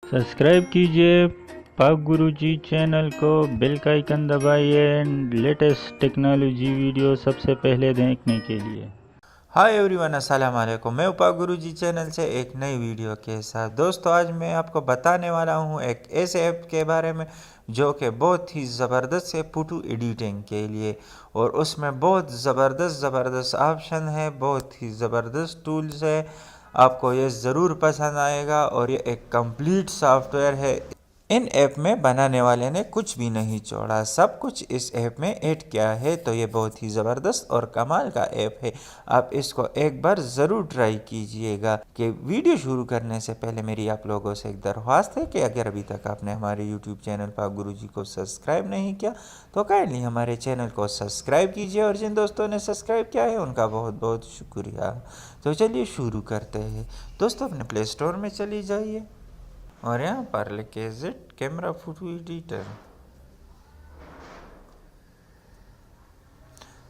Subscribe कीजिए पाक गुरुजी channel को, बेल का आइकन दबाइए एंड लेटेस्ट टेक्नोलॉजी वीडियो सबसे पहले देखने के लिए। हाय एवरीवन, अस्सलाम वालेकुम। मैं पाक गुरुजी चैनल से एक नई वीडियो के साथ। दोस्तों, आज मैं आपको बताने वाला हूं एक ऐसे ऐप के बारे में जो कि बहुत ही ज़बरदस्त है फ़ोटो एडिटिंग के लिए, और उसमें बहुत ज़बरदस्त ऑप्शन है, बहुत ही ज़बरदस्त टूल्स है। आपको ये ज़रूर पसंद आएगा और ये एक कंप्लीट सॉफ्टवेयर है। इन ऐप में बनाने वाले ने कुछ भी नहीं छोड़ा, सब कुछ इस ऐप में ऐड किया है। तो ये बहुत ही ज़बरदस्त और कमाल का ऐप है। आप इसको एक बार ज़रूर ट्राई कीजिएगा। कि वीडियो शुरू करने से पहले मेरी आप लोगों से एक दरख्वास्त है कि अगर अभी तक आपने हमारे यूट्यूब चैनल पाक गुरुजी को सब्सक्राइब नहीं किया तो काइंडली हमारे चैनल को सब्सक्राइब कीजिए, और जिन दोस्तों ने सब्सक्राइब किया है उनका बहुत बहुत शुक्रिया। तो चलिए शुरू करते हैं। दोस्तों, अपने प्ले स्टोर में चली जाइए और यहाँ पर लिखे जेड कैमरा फोटो एडिटर।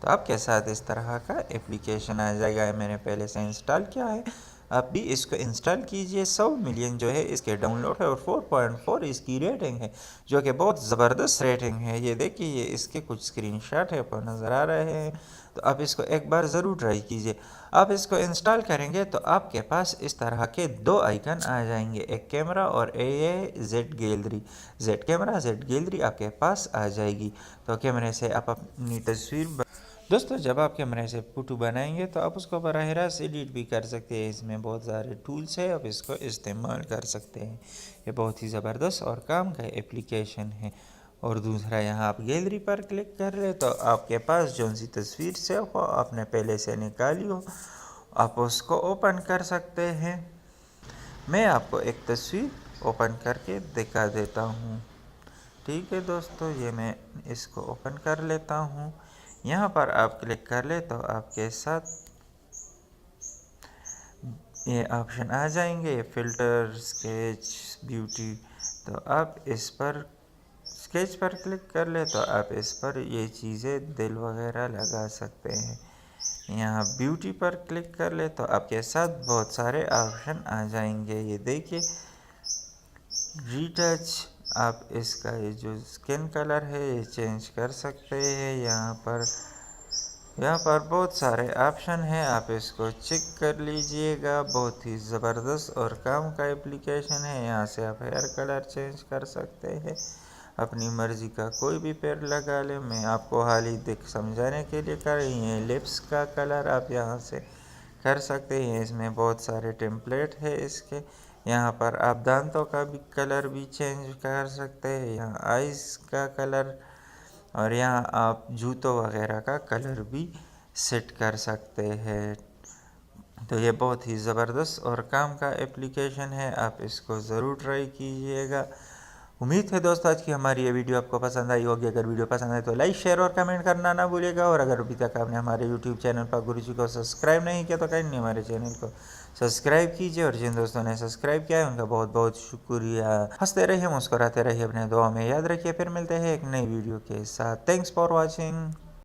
तो आपके साथ इस तरह का एप्लीकेशन आ जाएगा। मैंने पहले से इंस्टॉल किया है, आप भी इसको इंस्टॉल कीजिए। 100 मिलियन जो है इसके डाउनलोड है और 4.4 इसकी रेटिंग है, जो कि बहुत ज़बरदस्त रेटिंग है। ये देखिए, ये इसके कुछ स्क्रीनशॉट है आपको नज़र आ रहे हैं। तो आप इसको एक बार ज़रूर ट्राई कीजिए। आप इसको इंस्टॉल करेंगे तो आपके पास इस तरह के दो आइकन आ जाएंगे, एक कैमरा और ये Z gallery. Z camera, Z gallery आपके पास आ जाएगी। तो कैमरे से आप अपनी तस्वीर दोस्तों, जब आप कैमरे से फ़ोटो बनाएंगे तो आप उसको बराह रास्त एडिट भी कर सकते हैं। इसमें बहुत सारे टूल्स है, आप इसको इस्तेमाल कर सकते हैं। ये बहुत ही ज़बरदस्त और काम का एप्लीकेशन है। और दूसरा, यहाँ आप गैलरी पर क्लिक कर रहे तो आपके पास जो सी तस्वीर सेव हो, आपने पहले से निकाली हो, आप उसको ओपन कर सकते हैं। मैं आपको एक तस्वीर ओपन करके दिखा देता हूँ। ठीक है दोस्तों, ये मैं इसको ओपन कर लेता हूँ। यहाँ पर आप क्लिक कर ले तो आपके साथ ये ऑप्शन आ जाएंगे, फ़िल्टर, स्केच, ब्यूटी। तो आप इस पर स्केच पर क्लिक कर ले तो आप इस पर ये चीज़ें दिल वगैरह लगा सकते हैं। यहाँ ब्यूटी पर क्लिक कर ले तो आपके साथ बहुत सारे ऑप्शन आ जाएंगे। ये देखिए, रीटच, आप इसका ये जो स्किन कलर है ये चेंज कर सकते हैं। यहाँ पर बहुत सारे ऑप्शन हैं, आप इसको चेक कर लीजिएगा। बहुत ही ज़बरदस्त और काम का एप्लीकेशन है। यहाँ से आप हेयर कलर चेंज कर सकते हैं, अपनी मर्ज़ी का कोई भी पेड़ लगा ले। मैं आपको हाल ही देख समझाने के लिए कर रही हैं। लिप्स का कलर आप यहाँ से कर सकते हैं, इसमें बहुत सारे टेम्पलेट है इसके। यहाँ पर आप दांतों का भी कलर भी चेंज कर सकते हैं, यहाँ आइज़ का कलर, और यहाँ आप जूतों वगैरह का कलर भी सेट कर सकते हैं। तो ये बहुत ही ज़बरदस्त और काम का एप्लीकेशन है, आप इसको ज़रूर ट्राई कीजिएगा। उम्मीद है दोस्तों आज की हमारी ये वीडियो आपको पसंद आई होगी। अगर वीडियो पसंद आए तो लाइक, शेयर और कमेंट करना ना भूलिएगा। और अगर अभी तक आपने हमारे यूट्यूब चैनल पर गुरुजी को सब्सक्राइब नहीं किया तो कहीं नहीं, हमारे चैनल को सब्सक्राइब कीजिए। और जिन दोस्तों ने सब्सक्राइब किया है उनका बहुत बहुत शुक्रिया। हंसते रहिए, मुस्कुराते रहिए, अपने दुआ में याद रखिए। फिर मिलते हैं एक नई वीडियो के साथ। Thanks for watching.